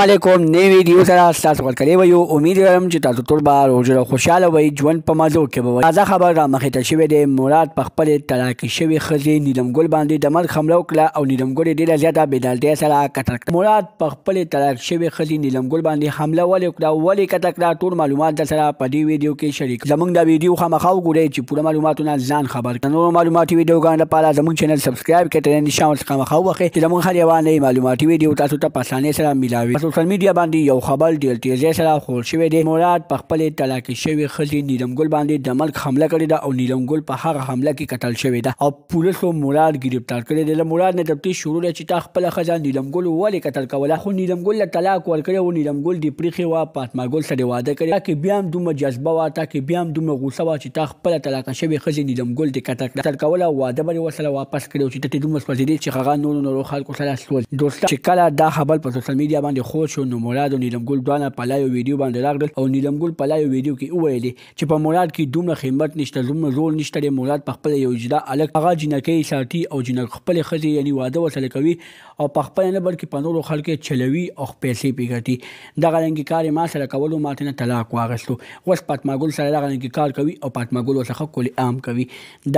علیکم نوی ویډیو سره تاسو ورکړی و یو امید لرم چې تاسو ټول به روزه خوشاله وئ ژوند په مزو کې به وئ تازه خبر را مخې ته شوې دی مراد په خپلې طلاقې شوې ښځې نیلم ګل باندې د مرګ حمله وکړه او نیلم ګل یې ډېره زیاته بېدالتیا سره قتل کړه مراد په خپلې طلاق شوې ښځې نیلم ګل باندې حمله ولې وکړه ولې قتل کړه ټول معلومات در سره په دې ویډیو کې شریک زموږ دا ویډیو خامخا وګورئ چې پوره معلوماتونه ځان خبر کړئ نورو معلوماتي ویډیوګانو لپاره زموږ چینل سبسکرایب کړئ ترې نشان ورڅخه خامخا ووهئ چې زموږ هر یوه نوې معلوماتي ویډیو تاسو ته په اسانۍ سره میلاوي په سوشل میډیا باندې یو خبر ډېر تیزۍ سره خپور شوی دی مراد په خپلې طلاقې شوې ښځې نیلم ګل باندې د مرګ حمله کړې ده او نیلم ګل په هغه حمله کې قتل شوې ده او پولیسو مراد ګرفتار کړی دی له مراد نه تفتیش شروع دی چې تا خپله ښځه نیلم ګل ولې قتل کوله خو نیلم ګل له طلاق ورکړی و نیلم ګل دې پرېښې وه فاطمه ګل سره واده کړی تا کې بیا هم دومره جذبه وه تا کې بیا هم دومره غوسه وه چې تا خپله طلاقه شوې ښځې نیلم ګل دې قتل کوله واده به یې ورسره واپس کړی و چې ته دومره سوځېدې چې هغه نورو خلکو سره سوځ دوسته چې کله دا خبر په سوشل میډیا باندې خور شو نو مراد او نیلم ګل دواړه په لایو ویډیو باندې راغلل او نیلم ګل په لایو ویډیو کې وویلې چې په مراد کې دومره همت نشته دومره زور نشته دی مراد په خپله یو جدا هلک هغه جنکۍ ساتي او خپلې ښځې یعنې واده ورسره کوي او په خپله نه بلکې په نورو خلکو یې چلوي او پیسې پرې ګټي دغه رنګې کار یې ما سره کولو ما ترې نه طلاق واخیستو اوس فاطمه ګل سره دغه رنګې کار کوي او فاطمه ګل ورڅخه کول عام کوي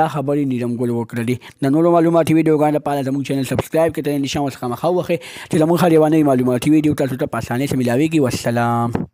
دا خبرې نیلم ګل وکړلې د نورو معلوماتي ویډیوګانو لپاره زموږ چینل سبسکرایب کړئ نشان ورڅخه مخه ووهئ چې زموږ هر یوه نوې معلوماتي ویډیو تاسو ته په اسانۍ سره میلاویږي والسلام